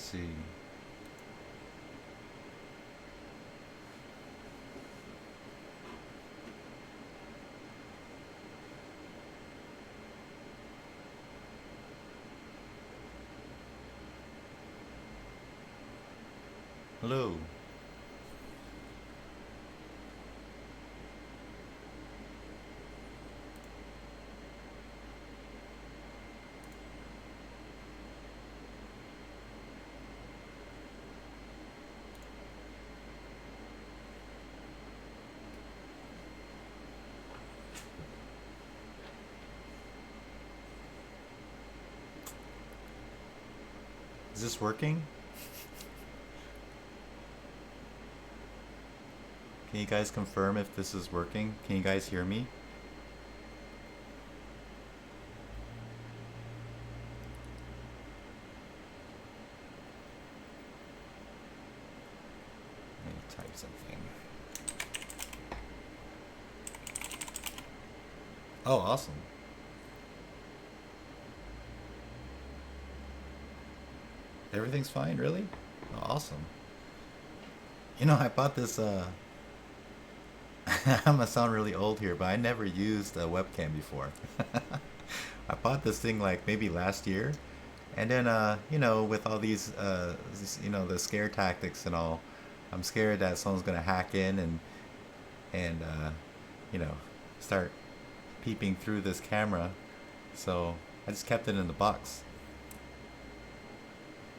see. Hello. Is this working? Can you guys confirm if this is working? Can you guys hear me? Let me type something. Oh, awesome. Everything's fine, really? Oh, awesome. You know, I bought this, I'm gonna sound really old here, but I never used a webcam before. I bought this thing like maybe last year, and then with all these the scare tactics and all, I'm scared that someone's gonna hack in and you know start peeping through this camera. So I just kept it in the box.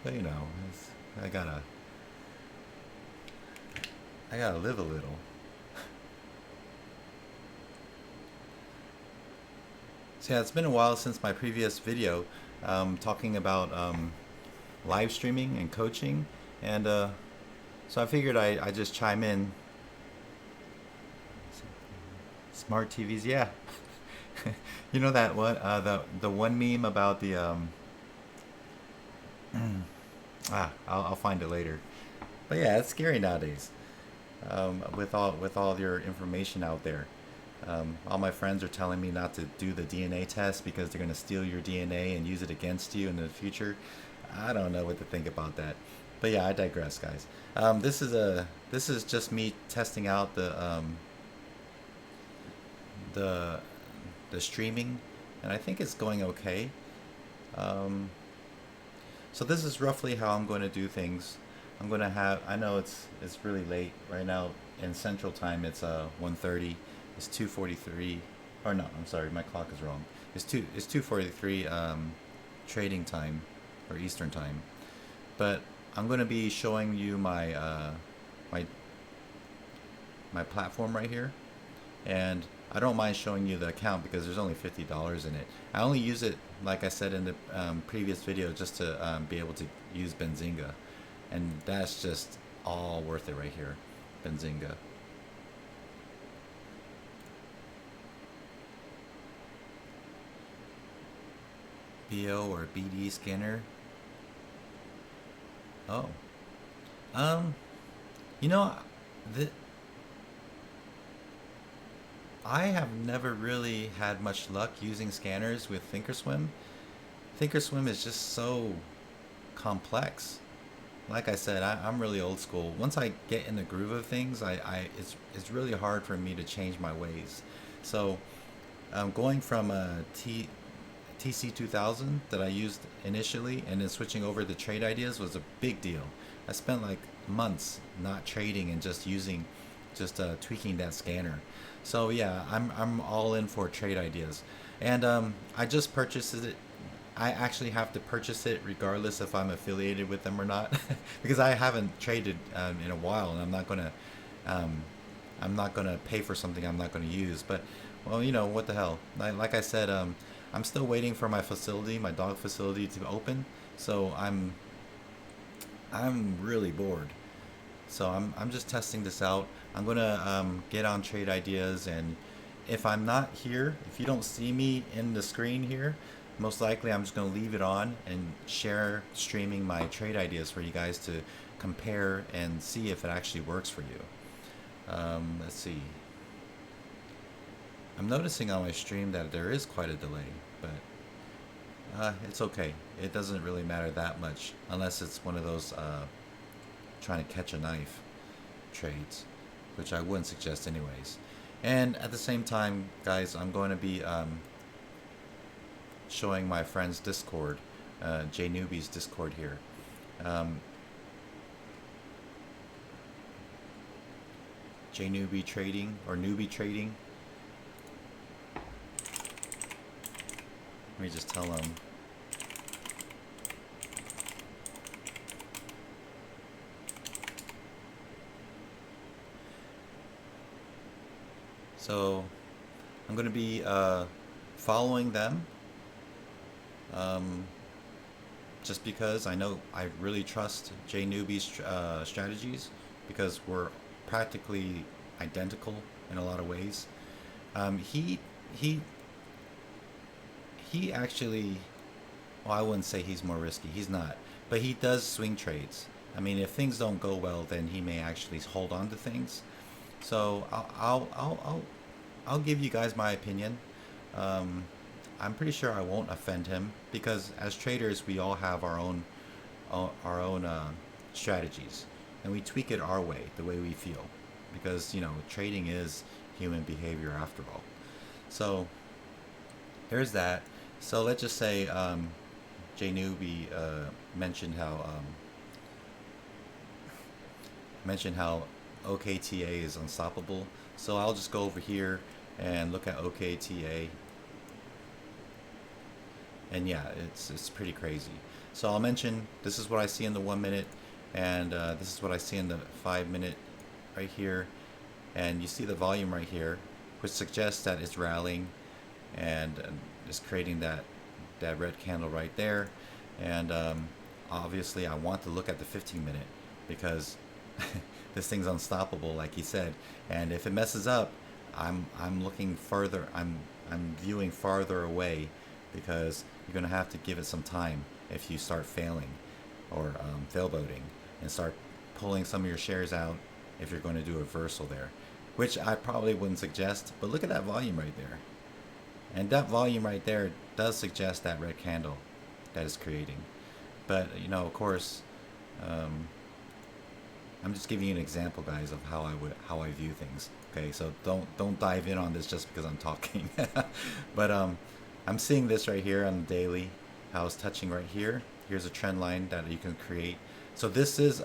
But I gotta I gotta live a little. So yeah, it's been a while since my previous video talking about live streaming and coaching, and so I figured I just chime in. Smart TVs, yeah. You know that one the one meme about the I'll find it later. But yeah, it's scary nowadays. With all your information out there. All my friends are telling me not to do the DNA test because they're gonna steal your DNA and use it against you in the future. I don't know what to think about that. But yeah, I digress, guys. This is just me testing out the the streaming, and I think it's going okay. Um, so this is roughly how I'm going to do things. I'm going to have. I know it's really late right now in Central Time. It's 1:30. It's 2:43. Or no, I'm sorry, my clock is wrong. It's 2:43 trading time or Eastern time. But I'm going to be showing you my my platform right here, and I don't mind showing you the account because there's only $50 in it. I only use it, like I said in the previous video, just to be able to use Benzinga, and that's just all worth it right here, Benzinga. BO or BD scanner. Oh, um, you know, the, I have never really had much luck using scanners with Thinkorswim. Thinkorswim is just so complex. Like I said, I'm really old school. Once I get in the groove of things, it's really hard for me to change my ways. So going from a TC2000 that I used initially and then switching over to Trade Ideas was a big deal. I spent like months not trading and just using, just tweaking that scanner. So yeah, I'm all in for Trade Ideas, and I just purchased it. I actually have to purchase it regardless if I'm affiliated with them or not, because I haven't traded in a while, and um, I'm not gonna pay for something I'm not gonna use. But well, what the hell? Like I said, I'm still waiting for my facility, my dog facility, to open. So I'm really bored. So I'm just testing this out. I'm gonna get on Trade Ideas, and if I'm not here, if you don't see me in the screen here, most likely I'm just gonna leave it on and share streaming my Trade Ideas for you guys to compare and see if it actually works for you. Let's see. I'm noticing on my stream that there is quite a delay, but It's okay. It doesn't really matter that much unless it's one of those trying to catch a knife trades, which I wouldn't suggest anyways. And at the same time, guys, I'm going to be showing my friend's Discord, JNewbie's Discord here. Um, JNewbie Trading or Newbie Trading. Let me just tell him. So I'm going to be following them just because I know I really trust JNewbie's strategies because we're practically identical in a lot of ways. He he he actually, well, I wouldn't say he's more risky. He's not, but he does swing trades. I mean, if things don't go well, then he may actually hold on to things. So I'll give you guys my opinion. Um, I'm pretty sure I won't offend him because as traders, we all have our own strategies, and we tweak it our way, the way we feel, because trading is human behavior after all. So there's that. So let's just say JNewbie mentioned how OKTA is unstoppable. So I'll just go over here and look at OKTA, and yeah, it's pretty crazy. So I'll mention this is what I see in the 1 minute, and this is what I see in the 5 minute right here, and you see the volume right here, which suggests that it's rallying and is creating that red candle right there, and obviously I want to look at the 15 minute because this thing's unstoppable, like he said, and if it messes up, I'm looking further. I'm viewing farther away because you're gonna have to give it some time if you start failing or fail boating and start pulling some of your shares out if you're going to do a reversal there, which I probably wouldn't suggest. But look at that volume right there, and that volume right there does suggest that red candle that is creating. But of course, um, I'm just giving you an example, guys, of how I view things. Okay, so don't dive in on this just because I'm talking. But I'm seeing this right here on the daily, how it's touching right here. Here's a trend line that you can create. So this is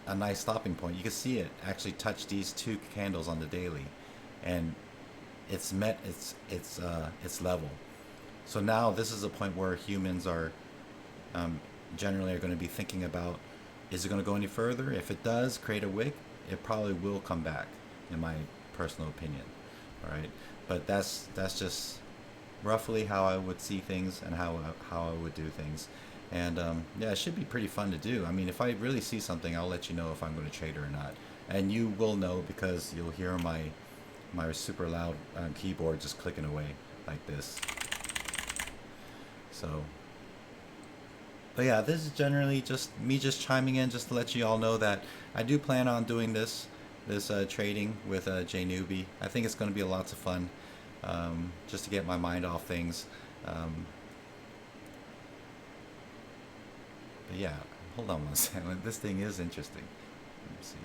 a nice stopping point. You can see it actually touch these two candles on the daily, and it's met its level. So now this is a point where humans are generally are going to be thinking about, is it going to go any further? If it does create a wick, it probably will come back, in my personal opinion. All right, but that's just roughly how I would see things and how I would do things. And yeah, it should be pretty fun to do. I mean, if I really see something, I'll let you know if I'm going to trade or not, and you will know because you'll hear my super loud keyboard just clicking away like this. So, but yeah, this is generally just me just chiming in just to let you all know that I do plan on doing this trading with JNewbie. I think it's going to be lots of fun, just to get my mind off things. But yeah, hold on one second. This thing is interesting. Let me see.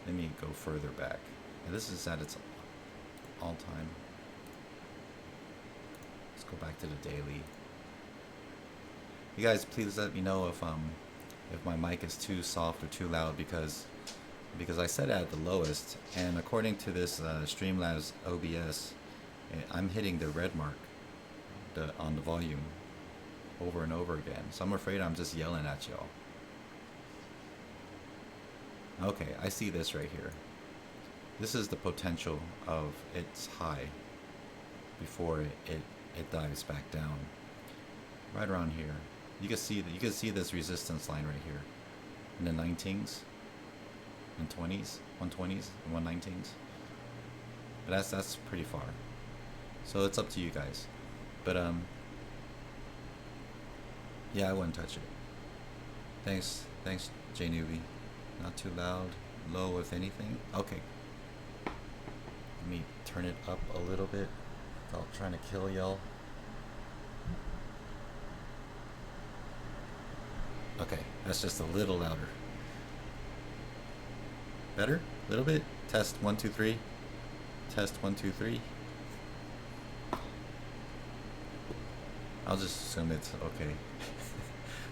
Let me go further back. And this is at its all time. Let's go back to the daily. You guys, please let me know if my mic is too soft or too loud because I set it at the lowest, and according to this Streamlabs OBS, I'm hitting the red mark on the volume over and over again. So I'm afraid I'm just yelling at y'all. Okay, I see this right here. This is the potential of its high before it dives back down. Right around here. You can see this resistance line right here in the 19s and 20s, 120s and 119s. But that's pretty far. So it's up to you guys. But yeah, I wouldn't touch it. Thanks JNewbie. Not too loud, low if anything. Okay. Let me turn it up a little bit without trying to kill y'all. Okay, that's just a little louder. Better? A little bit? Test 1 2 3. Test 1 2 3. I'll just assume it's okay.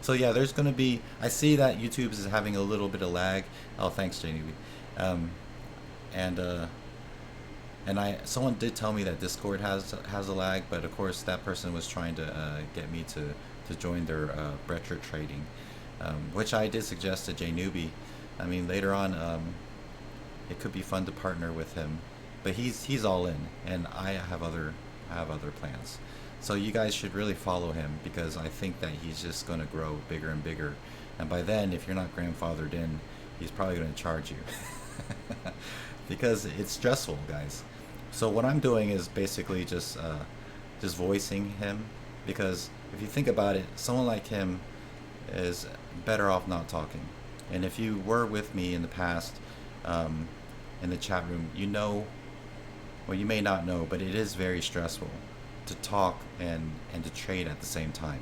So yeah, there's gonna be. I see that YouTube is having a little bit of lag. Oh, thanks, Janie. Um, and someone did tell me that Discord has a lag, but of course that person was trying to get me to join their retro trading, which I did suggest to JNewbie. I mean, later on, it could be fun to partner with him, but he's all in, and I have other plans. So you guys should really follow him, because I think that he's just going to grow bigger and bigger, and by then, if you're not grandfathered in, he's probably going to charge you. Because it's stressful, guys. So what I'm doing is basically just voicing him, because if you think about it, someone like him is better off not talking. And if you were with me in the past, in the chat room, you know, well, you may not know, but it is very stressful to talk and to trade at the same time.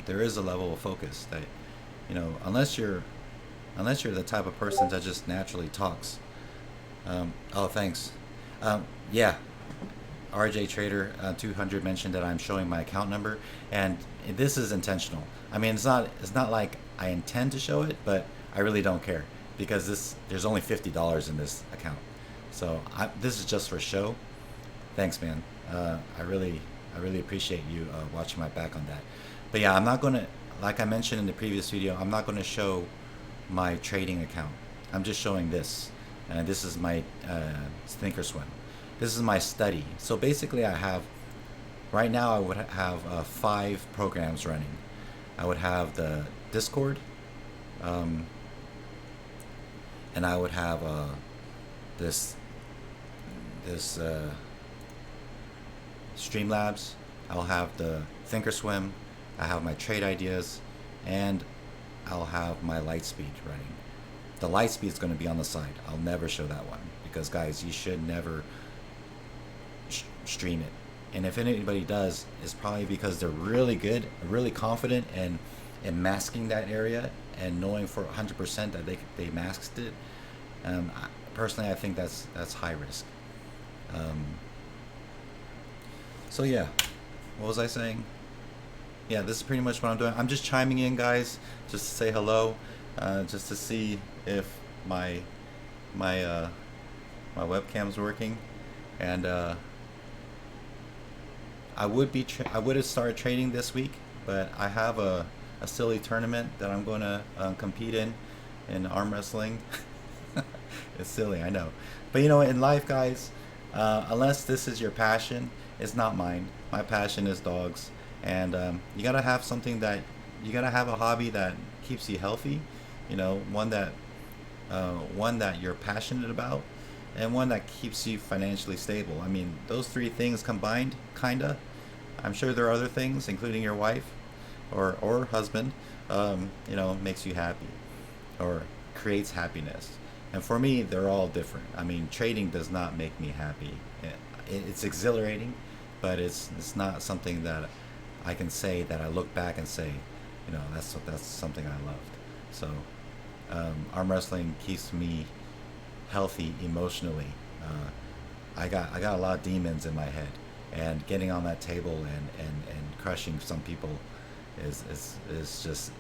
There is a level of focus that, you know, unless you're the type of person that just naturally talks. Oh, thanks. Yeah, RJ Trader 200 mentioned that I'm showing my account number, and this is intentional. I mean, it's not like I intend to show it, but I really don't care, because there's only $50 in this account, so this is just for show. Thanks, man. I really appreciate you watching my back on that. But yeah, I'm not gonna, like I mentioned in the previous video, I'm not gonna show my trading account. I'm just showing this, and this is my Thinkorswim. This is my study. So basically, right now I would have 5 programs running. I would have the Discord, and I would have this Streamlabs. I'll have the Thinkorswim. I have my trade ideas, and I'll have my Lightspeed running. The Lightspeed is going to be on the side. I'll never show that one, because guys, you should never stream it. And if anybody does, it's probably because they're really good, really confident in masking that area and knowing for 100% that they masked it. Personally, I think that's high risk. So yeah, what was I saying? Yeah, this is pretty much what I'm doing. I'm just chiming in, guys, just to say hello, just to see if my webcam's working, and I would have started trading this week, but I have a silly tournament that I'm going to compete in arm wrestling. It's silly, I know, but you know, in life, guys, unless this is your passion, it's not mine. My passion is dogs, and you gotta have you gotta have a hobby that keeps you healthy. You know, one that you're passionate about, and one that keeps you financially stable. I mean, those 3 things combined, kinda. I'm sure there are other things, including your wife or husband, you know, makes you happy or creates happiness. And for me, they're all different. I mean, trading does not make me happy. It's exhilarating, but it's not something that I can say that I look back and say, you know, that's something I loved. So arm wrestling keeps me healthy emotionally. I got a lot of demons in my head, and getting on that table and crushing some people is just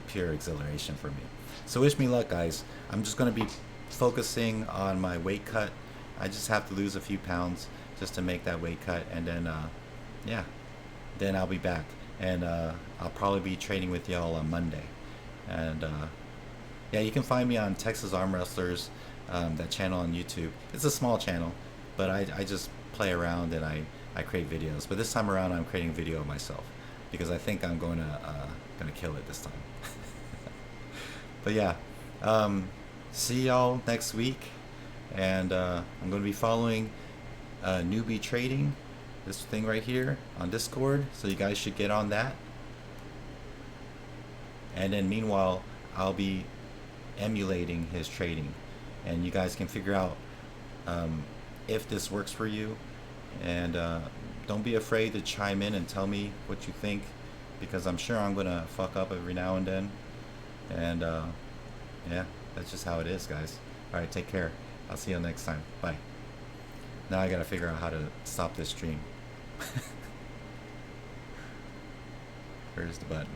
pure exhilaration for me. So wish me luck, guys. I'm just going to be focusing on my weight cut. I just have to lose a few pounds just to make that weight cut, and then yeah, then I'll be back, and I'll probably be trading with y'all on Monday. And yeah, you can find me on Texas Arm Wrestlers, that channel on YouTube. It's a small channel, but I just play around and I create videos. But this time around, I'm creating video of myself, because I think I'm gonna kill it this time. But yeah, see y'all next week, and I'm gonna be following Newbie Trading, this thing right here on Discord, so you guys should get on that. And then meanwhile, I'll be emulating his trading, and you guys can figure out um, if this works for you. And don't be afraid to chime in and tell me what you think, because I'm sure I'm gonna fuck up every now and then. And yeah, that's just how it is, guys. All right, take care. I'll see you next time. Bye. Now I gotta figure out how to stop this stream. Where's the button?